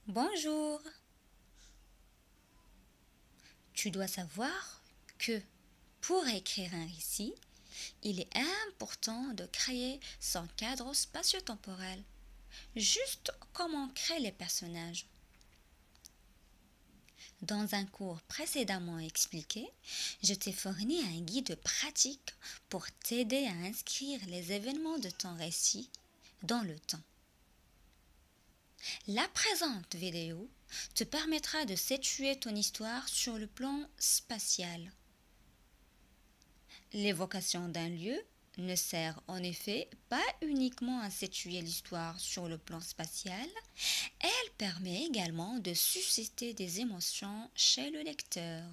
Bonjour. Tu dois savoir que pour écrire un récit, il est important de créer son cadre spatio-temporel, juste comme on crée les personnages. Dans un cours précédemment expliqué, je t'ai fourni un guide pratique pour t'aider à inscrire les événements de ton récit dans le temps. La présente vidéo te permettra de situer ton histoire sur le plan spatial. L'évocation d'un lieu ne sert en effet pas uniquement à situer l'histoire sur le plan spatial, elle permet également de susciter des émotions chez le lecteur.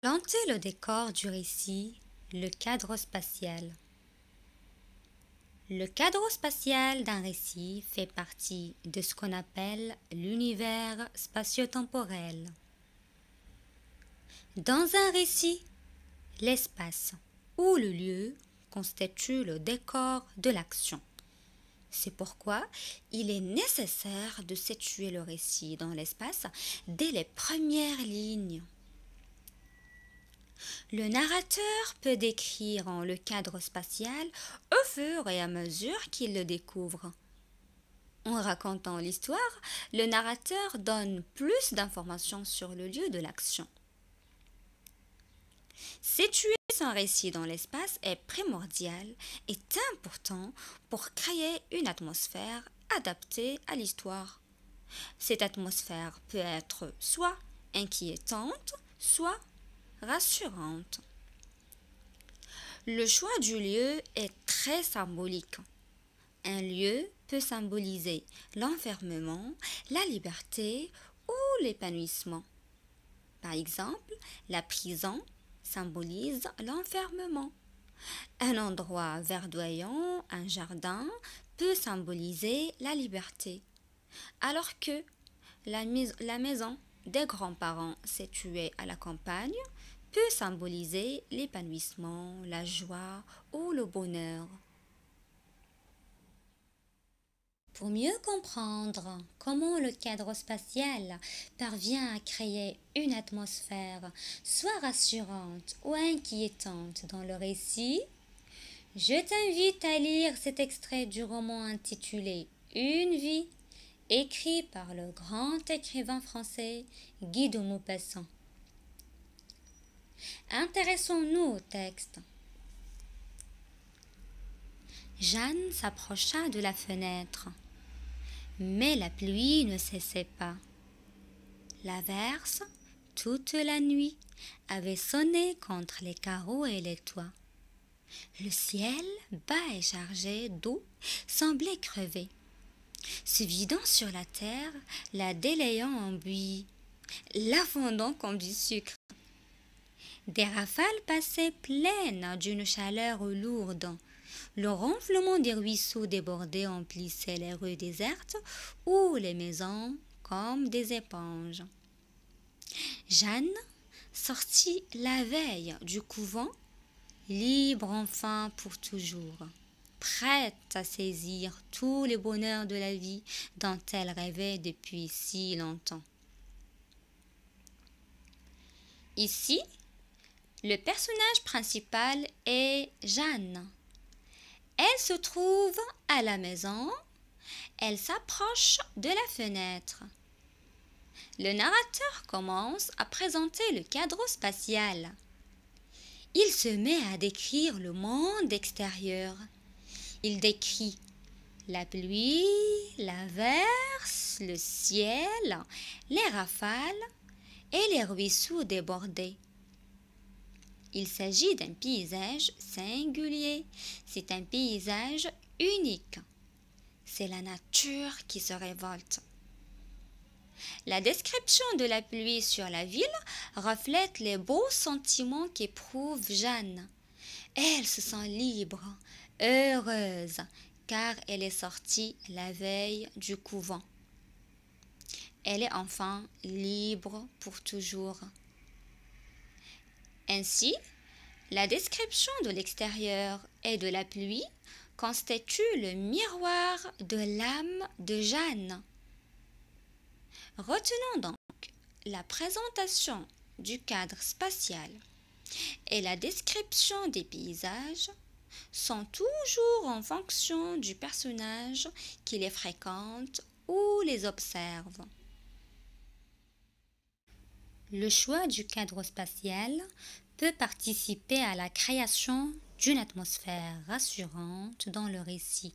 Planter le décor du récit, le cadre spatial. Le cadre spatial d'un récit fait partie de ce qu'on appelle l'univers spatio-temporel. Dans un récit, l'espace ou le lieu constitue le décor de l'action. C'est pourquoi il est nécessaire de situer le récit dans l'espace dès les premières lignes. Le narrateur peut décrire le cadre spatial au fur et à mesure qu'il le découvre. En racontant l'histoire, le narrateur donne plus d'informations sur le lieu de l'action. Situer son récit dans l'espace est primordial et important pour créer une atmosphère adaptée à l'histoire. Cette atmosphère peut être soit inquiétante, soit rassurante. Le choix du lieu est très symbolique. Un lieu peut symboliser l'enfermement, la liberté ou l'épanouissement. Par exemple, la prison symbolise l'enfermement. Un endroit verdoyant, un jardin, peut symboliser la liberté, alors que la maison des grands-parents située à la campagne peut symboliser l'épanouissement, la joie ou le bonheur. Pour mieux comprendre comment le cadre spatial parvient à créer une atmosphère soit rassurante ou inquiétante dans le récit, je t'invite à lire cet extrait du roman intitulé Une vie, écrit par le grand écrivain français Guy de Maupassant. Intéressons-nous au texte. Jeanne s'approcha de la fenêtre. Mais la pluie ne cessait pas. L'averse, toute la nuit, avait sonné contre les carreaux et les toits. Le ciel, bas et chargé d'eau, semblait crever. Se vidant sur la terre, la délayant en buis, la fondant comme du sucre. Des rafales passaient pleines d'une chaleur lourde. Le ronflement des ruisseaux débordés emplissait les rues désertes ou les maisons comme des éponges. Jeanne sortit la veille du couvent, libre enfin pour toujours, prête à saisir tous les bonheurs de la vie dont elle rêvait depuis si longtemps. Ici, le personnage principal est Jeanne. Elle se trouve à la maison, elle s'approche de la fenêtre. Le narrateur commence à présenter le cadre spatial. Il se met à décrire le monde extérieur. Il décrit la pluie, l'averse, le ciel, les rafales et les ruisseaux débordés. Il s'agit d'un paysage singulier, c'est un paysage unique. C'est la nature qui se révolte. La description de la pluie sur la ville reflète les beaux sentiments qu'éprouve Jeanne. Elle se sent libre, heureuse, car elle est sortie la veille du couvent. Elle est enfin libre pour toujours. Ainsi, la description de l'extérieur et de la pluie constitue le miroir de l'âme de Jeanne. Retenons donc la présentation du cadre spatial et la description des paysages sont toujours en fonction du personnage qui les fréquente ou les observe. Le choix du cadre spatial peut participer à la création d'une atmosphère rassurante dans le récit.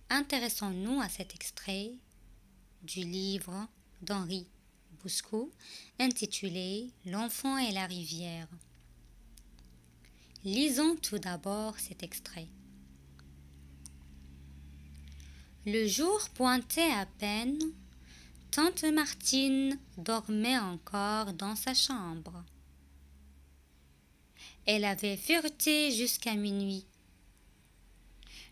Intéressons-nous à cet extrait du livre d'Henri Bosco intitulé L'enfant et la rivière. Lisons tout d'abord cet extrait. Le jour pointait à peine, tante Martine dormait encore dans sa chambre. Elle avait fureté jusqu'à minuit.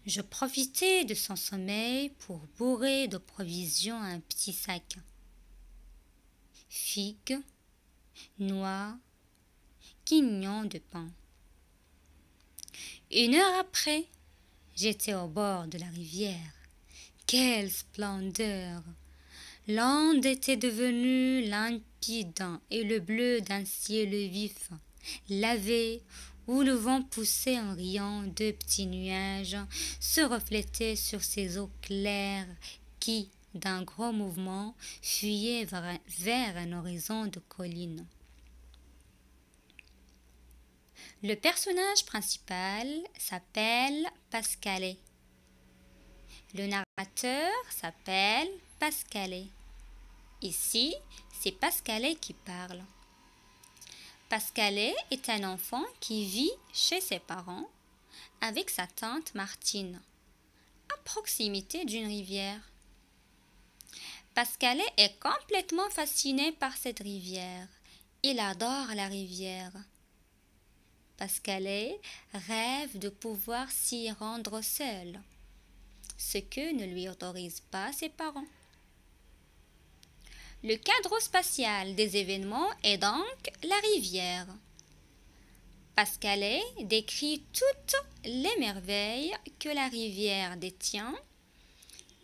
Je profitais de son sommeil pour bourrer de provisions un petit sac. Figues, noix, quignons de pain. 1 heure après, j'étais au bord de la rivière. Quelle splendeur! L'onde était devenue limpide et le bleu d'un ciel vif, lavé, où le vent poussait en riant 2 petits nuages, se reflétaient sur ces eaux claires qui, d'un gros mouvement, fuyaient vers un horizon de collines. Le personnage principal s'appelle Pascalet. Le narrateur s'appelle Pascalet. Ici, c'est Pascalet qui parle. Pascalet est un enfant qui vit chez ses parents avec sa tante Martine, à proximité d'une rivière. Pascalet est complètement fasciné par cette rivière. Il adore la rivière. Pascalet rêve de pouvoir s'y rendre seul, ce que ne lui autorisent pas ses parents. Le cadre spatial des événements est donc la rivière. Pascalet décrit toutes les merveilles que la rivière détient.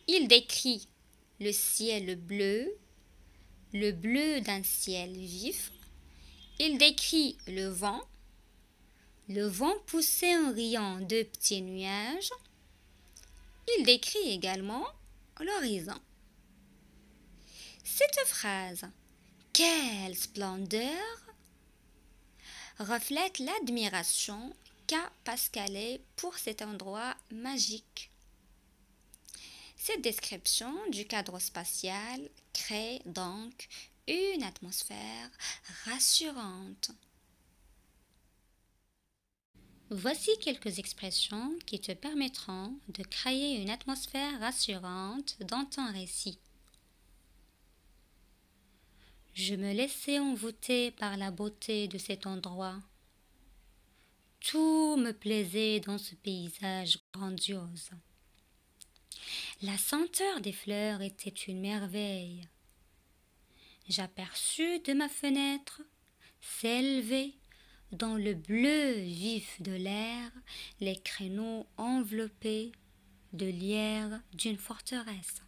Il décrit le ciel bleu d'un ciel vif. Il décrit le vent poussait en riant 2 petits nuages. Il décrit également l'horizon. Cette phrase « Quelle splendeur !» reflète l'admiration qu'a Pascalet pour cet endroit magique. Cette description du cadre spatial crée donc une atmosphère rassurante. Voici quelques expressions qui te permettront de créer une atmosphère rassurante dans ton récit. Je me laissais envoûter par la beauté de cet endroit. Tout me plaisait dans ce paysage grandiose. La senteur des fleurs était une merveille. J'aperçus de ma fenêtre s'élever dans le bleu vif de l'air les créneaux enveloppés de lierre d'une forteresse.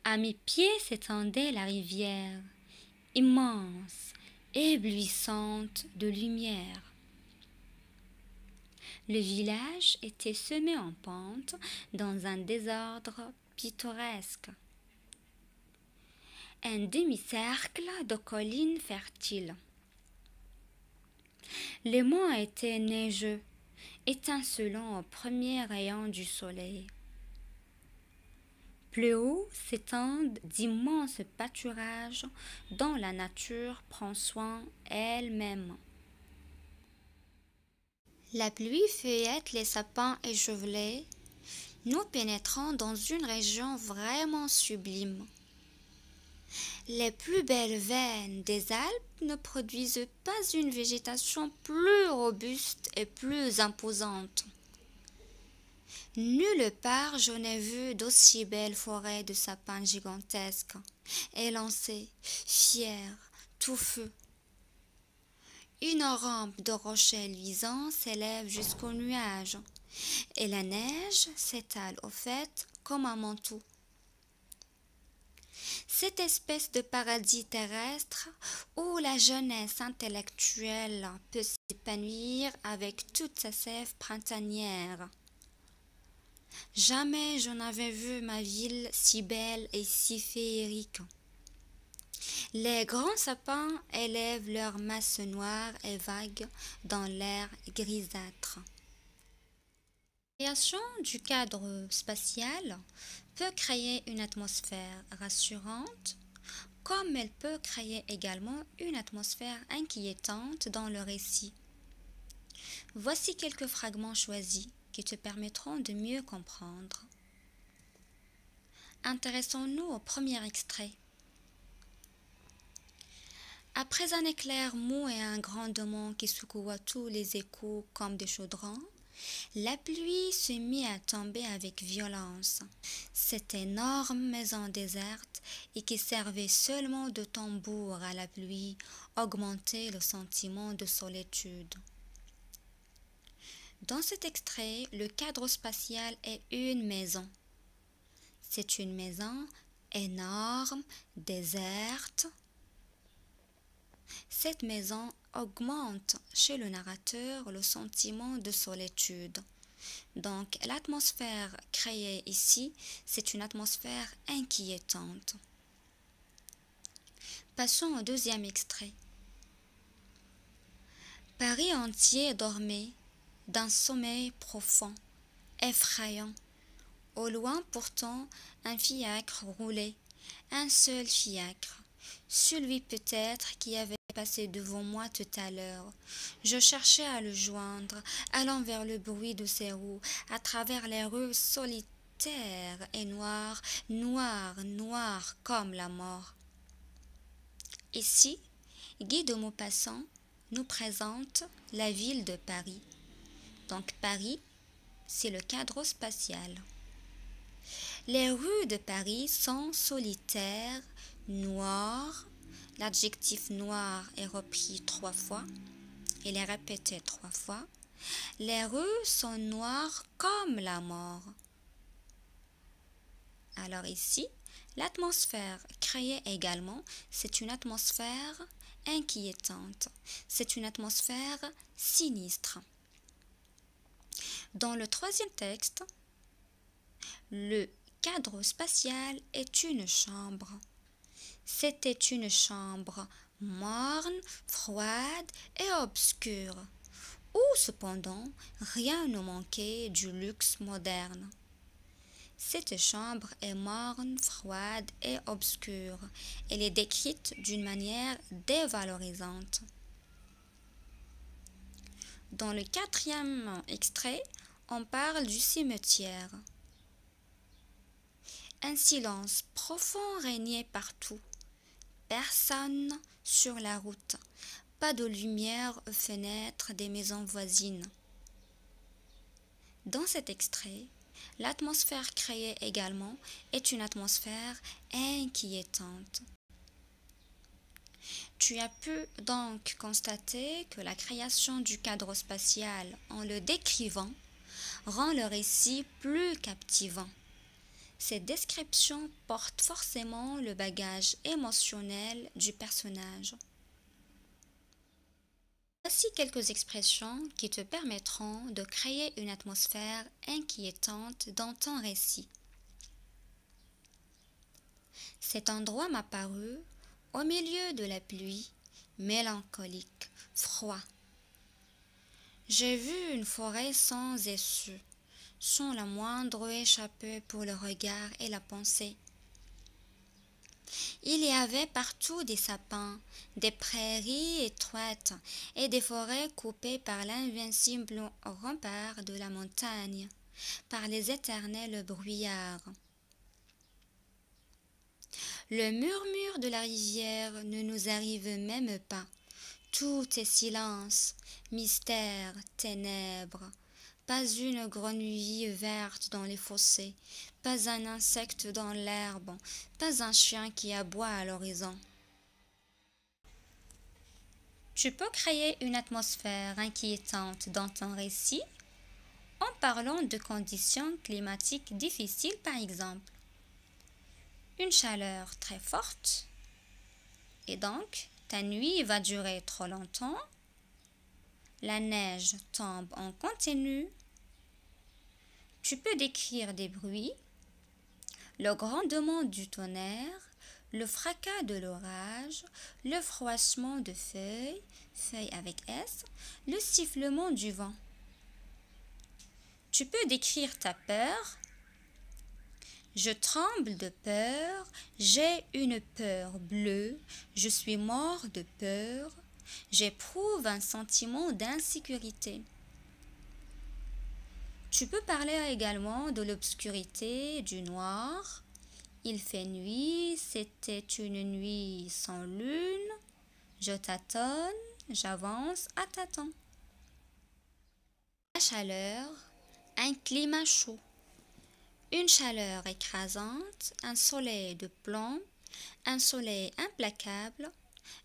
À mes pieds s'étendait la rivière, immense, éblouissante de lumière. Le village était semé en pente dans un désordre pittoresque. Un demi-cercle de collines fertiles. Les monts étaient neigeux, étincelant aux premiers rayons du soleil. Plus haut s'étendent d'immenses pâturages dont la nature prend soin elle-même. La pluie feuillette les sapins échevelés. Nous pénétrons dans une région vraiment sublime. Les plus belles veines des Alpes ne produisent pas une végétation plus robuste et plus imposante. Nulle part je n'ai vu d'aussi belles forêts de sapins gigantesques, élancés, fiers, touffus. Une rampe de rochers luisants s'élève jusqu'aux nuages, et la neige s'étale au fait comme un manteau. Cette espèce de paradis terrestre où la jeunesse intellectuelle peut s'épanouir avec toute sa sève printanière. Jamais je n'avais vu ma ville si belle et si féerique. Les grands sapins élèvent leurs masses noires et vagues dans l'air grisâtre. La création du cadre spatial peut créer une atmosphère rassurante, comme elle peut créer également une atmosphère inquiétante dans le récit. Voici quelques fragments choisis qui te permettront de mieux comprendre. Intéressons-nous au premier extrait. Après un éclair mou et un grondement qui secoua tous les échos comme des chaudrons, la pluie se mit à tomber avec violence. Cette énorme maison déserte et qui servait seulement de tambour à la pluie augmentait le sentiment de solitude. Dans cet extrait, le cadre spatial est une maison. C'est une maison énorme, déserte. Cette maison augmente chez le narrateur le sentiment de solitude. Donc, l'atmosphère créée ici, c'est une atmosphère inquiétante. Passons au deuxième extrait. Paris entier dormait d'un sommeil profond, effrayant. Au loin pourtant, un fiacre roulait, un seul fiacre, celui peut-être qui avait passé devant moi tout à l'heure. Je cherchais à le joindre, allant vers le bruit de ses roues, à travers les rues solitaires et noires, noires comme la mort. Ici, Guy de Maupassant nous présente la ville de Paris. Donc Paris, c'est le cadre spatial. Les rues de Paris sont solitaires, noires. L'adjectif noir est repris 3 fois. Il est répété 3 fois. Les rues sont noires comme la mort. Alors ici, l'atmosphère créée également, c'est une atmosphère inquiétante. C'est une atmosphère sinistre. Dans le troisième texte, le cadre spatial est une chambre. C'était une chambre morne, froide et obscure, où cependant rien ne manquait du luxe moderne. Cette chambre est morne, froide et obscure. Elle est décrite d'une manière dévalorisante. Dans le quatrième extrait, on parle du cimetière. Un silence profond régnait partout. Personne sur la route, pas de lumière aux fenêtres des maisons voisines. Dans cet extrait, l'atmosphère créée également est une atmosphère inquiétante. Tu as pu donc constater que la création du cadre spatial en le décrivant rend le récit plus captivant. Cette description porte forcément le bagage émotionnel du personnage. Voici quelques expressions qui te permettront de créer une atmosphère inquiétante dans ton récit. Cet endroit m'a paru, au milieu de la pluie, mélancolique, froid. J'ai vu une forêt sans issue, sans la moindre échappée pour le regard et la pensée. Il y avait partout des sapins, des prairies étroites et des forêts coupées par l'invincible rempart de la montagne, par les éternels brouillards. Le murmure de la rivière ne nous arrive même pas. Tout est silence, mystère, ténèbres. Pas une grenouille verte dans les fossés, pas un insecte dans l'herbe, pas un chien qui aboie à l'horizon. Tu peux créer une atmosphère inquiétante dans ton récit en parlant de conditions climatiques difficiles par exemple. Une chaleur très forte et donc ta nuit va durer trop longtemps. La neige tombe en continu. Tu peux décrire des bruits, le grondement du tonnerre, le fracas de l'orage, le froissement de feuilles, feuilles avec S, le sifflement du vent. Tu peux décrire ta peur. Je tremble de peur, j'ai une peur bleue, je suis mort de peur, j'éprouve un sentiment d'insécurité. Tu peux parler également de l'obscurité, du noir. Il fait nuit, c'était une nuit sans lune. Je tâtonne, j'avance à tâtons. La chaleur, un climat chaud. Une chaleur écrasante, un soleil de plomb, un soleil implacable,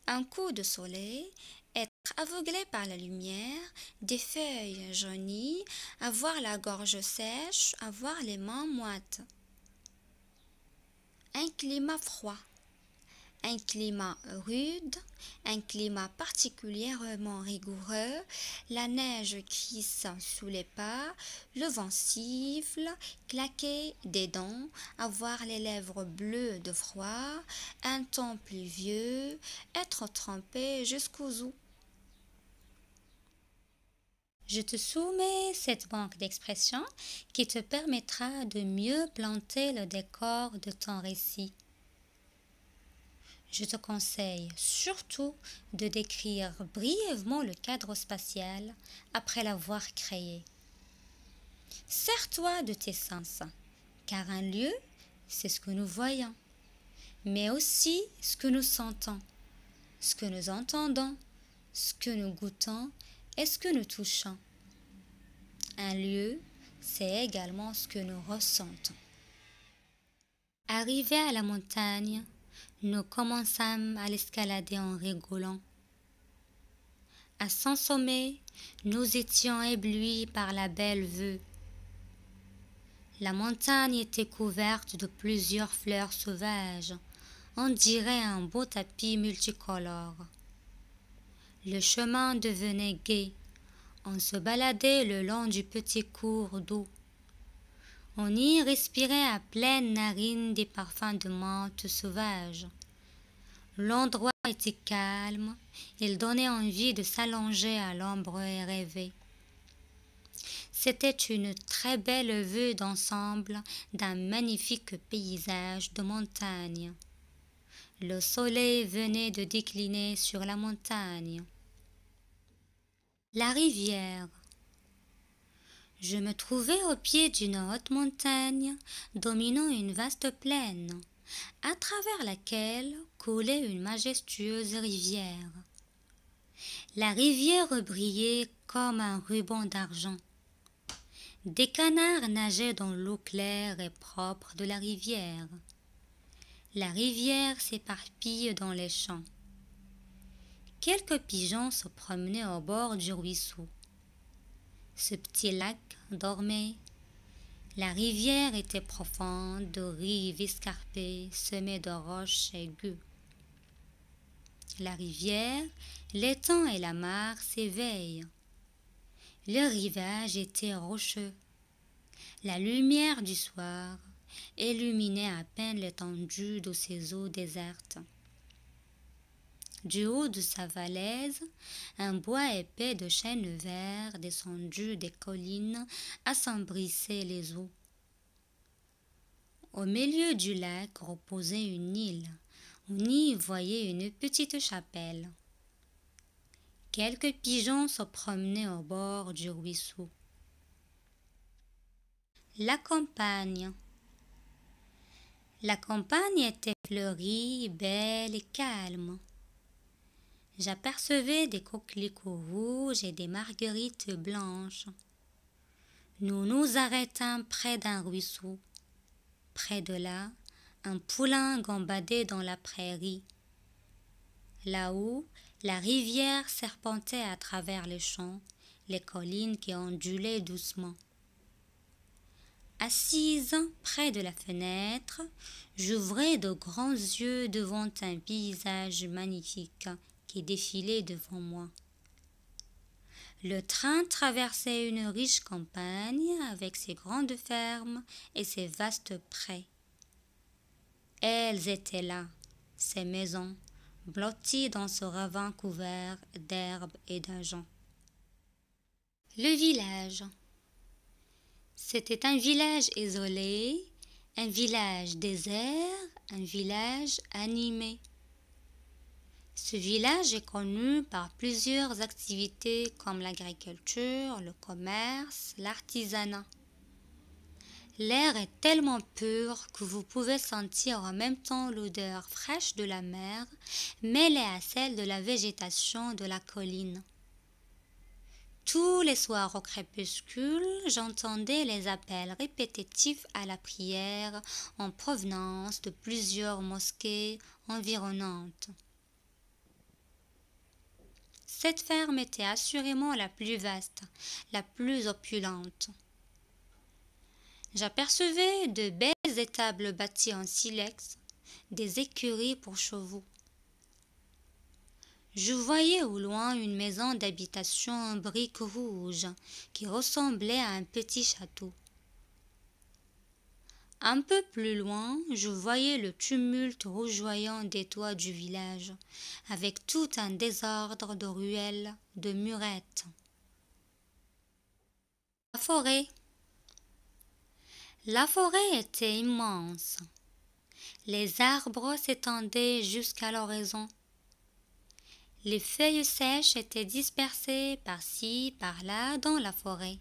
un coup de soleil, être aveuglé par la lumière, des feuilles jaunies, avoir la gorge sèche, avoir les mains moites. Un climat froid, un climat rude, un climat particulièrement rigoureux, la neige crisse sous les pas, le vent siffle, claquer des dents, avoir les lèvres bleues de froid, un temps pluvieux, être trempé jusqu'aux os. Je te soumets cette banque d'expressions qui te permettra de mieux planter le décor de ton récit. Je te conseille surtout de décrire brièvement le cadre spatial après l'avoir créé. Sers-toi de tes sens, car un lieu, c'est ce que nous voyons, mais aussi ce que nous sentons, ce que nous entendons, ce que nous goûtons et ce que nous touchons. Un lieu, c'est également ce que nous ressentons. Arrivés à la montagne, nous commençâmes à l'escalader en rigolant. À son sommet, nous étions éblouis par la belle vue. La montagne était couverte de plusieurs fleurs sauvages, on dirait un beau tapis multicolore. Le chemin devenait gai, on se baladait le long du petit cours d'eau. On y respirait à pleines narines des parfums de menthe sauvage. L'endroit était calme, il donnait envie de s'allonger à l'ombre et rêver. C'était une très belle vue d'ensemble d'un magnifique paysage de montagne. Le soleil venait de décliner sur la montagne. La rivière. Je me trouvais au pied d'une haute montagne, dominant une vaste plaine, à travers laquelle coulait une majestueuse rivière. La rivière brillait comme un ruban d'argent. Des canards nageaient dans l'eau claire et propre de la rivière. La rivière s'éparpille dans les champs. Quelques pigeons se promenaient au bord du ruisseau. Ce petit lac dormait. La rivière était profonde, de rives escarpées, semées de roches aiguës. La rivière, l'étang et la mare s'éveillent. Le rivage était rocheux. La lumière du soir illuminait à peine l'étendue de ces eaux désertes. Du haut de sa falaise, un bois épais de chênes verts descendu des collines assombrissait les eaux. Au milieu du lac reposait une île. On y voyait une petite chapelle. Quelques pigeons se promenaient au bord du ruisseau. La campagne. La campagne était fleurie, belle et calme. J'apercevais des coquelicots rouges et des marguerites blanches. Nous nous arrêtâmes près d'un ruisseau. Près de là, un poulain gambadait dans la prairie. Là-haut, la rivière serpentait à travers les champs, les collines qui ondulaient doucement. Assise près de la fenêtre, j'ouvrais de grands yeux devant un paysage magnifique qui défilait devant moi. Le train traversait une riche campagne avec ses grandes fermes et ses vastes prés. Elles étaient là, ces maisons, blotties dans ce ravin couvert d'herbes et d'agents. Le village. C'était un village isolé, un village désert, un village animé. Ce village est connu par plusieurs activités comme l'agriculture, le commerce, l'artisanat. L'air est tellement pur que vous pouvez sentir en même temps l'odeur fraîche de la mer mêlée à celle de la végétation de la colline. Tous les soirs au crépuscule, j'entendais les appels répétitifs à la prière en provenance de plusieurs mosquées environnantes. Cette ferme était assurément la plus vaste, la plus opulente. J'apercevais de belles étables bâties en silex, des écuries pour chevaux. Je voyais au loin une maison d'habitation en briques rouges qui ressemblait à un petit château. Un peu plus loin, je voyais le tumulte rougeoyant des toits du village, avec tout un désordre de ruelles, de murettes. La forêt. La forêt était immense. Les arbres s'étendaient jusqu'à l'horizon. Les feuilles sèches étaient dispersées par-ci, par-là dans la forêt.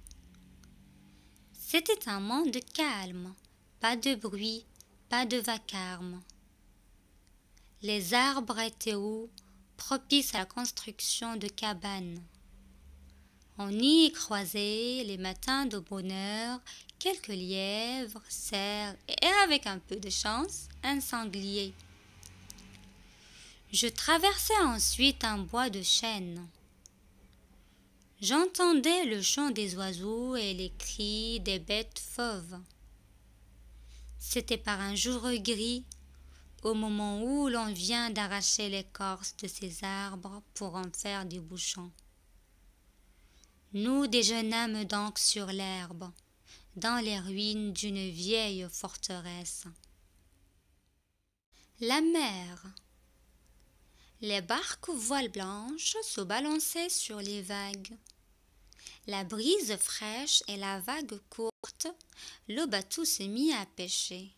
C'était un monde calme, pas de bruit, pas de vacarme. Les arbres étaient hauts, propices à la construction de cabanes. On y croisait les matins de bonne heure quelques lièvres, cerfs et, avec un peu de chance, un sanglier. Je traversai ensuite un bois de chênes. J'entendais le chant des oiseaux et les cris des bêtes fauves. C'était par un jour gris, au moment où l'on vient d'arracher l'écorce de ces arbres pour en faire des bouchons. Nous déjeunâmes donc sur l'herbe, dans les ruines d'une vieille forteresse. La mer. Les barques aux voiles blanches se balançaient sur les vagues. La brise fraîche et la vague courte, le bateau se mit à pêcher.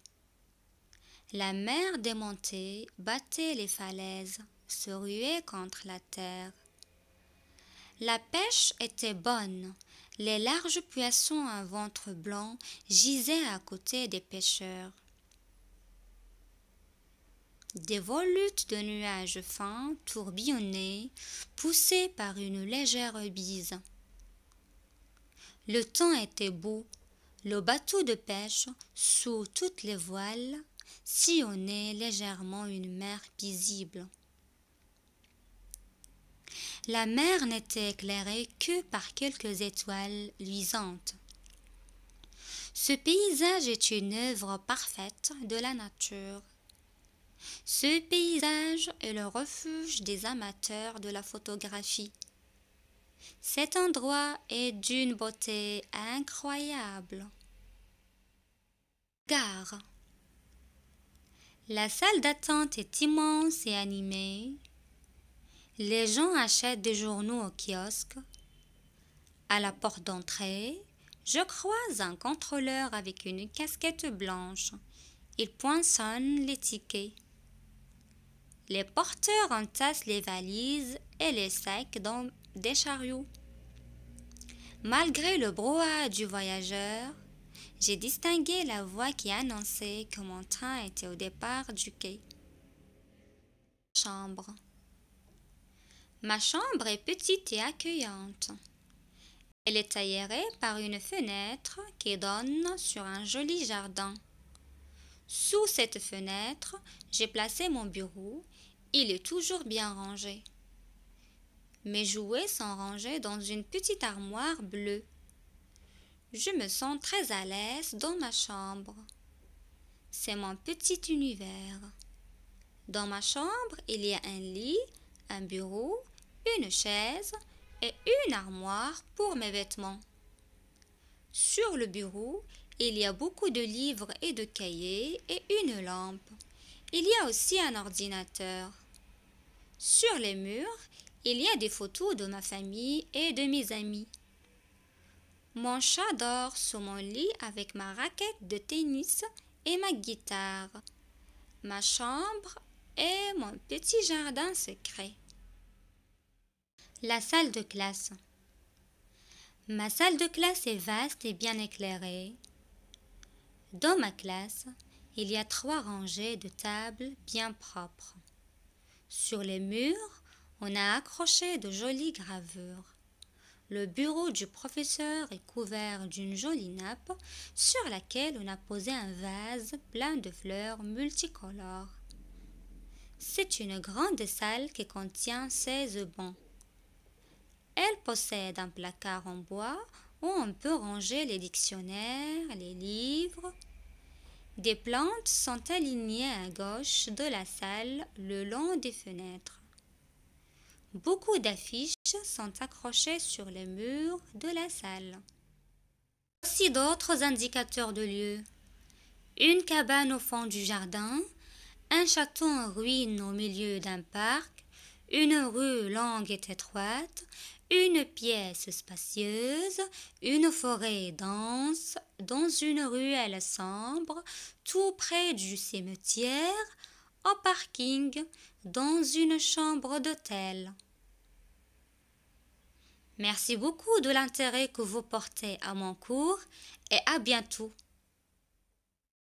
La mer démontée battait les falaises, se ruait contre la terre. La pêche était bonne. Les larges poissons à ventre blanc gisaient à côté des pêcheurs. Des volutes de nuages fins tourbillonnaient, poussés par une légère bise. Le temps était beau. Le bateau de pêche, sous toutes les voiles, sillonnait légèrement une mer paisible. La mer n'était éclairée que par quelques étoiles luisantes. Ce paysage est une œuvre parfaite de la nature. Ce paysage est le refuge des amateurs de la photographie. Cet endroit est d'une beauté incroyable. Gare. La salle d'attente est immense et animée. Les gens achètent des journaux au kiosque. À la porte d'entrée, je croise un contrôleur avec une casquette blanche. Il poinçonne les tickets. Les porteurs entassent les valises et les sacs dans des chariots. Malgré le brouhaha du voyageur, j'ai distingué la voix qui annonçait que mon train était au départ du quai. Chambre. Ma chambre est petite et accueillante. Elle est aérée par une fenêtre qui donne sur un joli jardin. Sous cette fenêtre, j'ai placé mon bureau. Il est toujours bien rangé. Mes jouets sont rangés dans une petite armoire bleue. Je me sens très à l'aise dans ma chambre. C'est mon petit univers. Dans ma chambre, il y a un lit, un bureau, une chaise et une armoire pour mes vêtements. Sur le bureau, il y a beaucoup de livres et de cahiers et une lampe. Il y a aussi un ordinateur. Sur les murs, il y a des photos de ma famille et de mes amis. Mon chat dort sur mon lit avec ma raquette de tennis et ma guitare. Ma chambre est mon petit jardin secret. La salle de classe. Ma salle de classe est vaste et bien éclairée. Dans ma classe, il y a 3 rangées de tables bien propres. Sur les murs, on a accroché de jolies gravures. Le bureau du professeur est couvert d'une jolie nappe sur laquelle on a posé un vase plein de fleurs multicolores. C'est une grande salle qui contient 16 bancs. Elle possède un placard en bois où on peut ranger les dictionnaires, les livres. Des plantes sont alignées à gauche de la salle le long des fenêtres. Beaucoup d'affiches sont accrochées sur les murs de la salle. Aussi d'autres indicateurs de lieu. Une cabane au fond du jardin, un château en ruine au milieu d'un parc, une rue longue et étroite, une pièce spacieuse, une forêt dense, dans une ruelle sombre, tout près du cimetière, au parking, dans une chambre d'hôtel. Merci beaucoup de l'intérêt que vous portez à mon cours et à bientôt.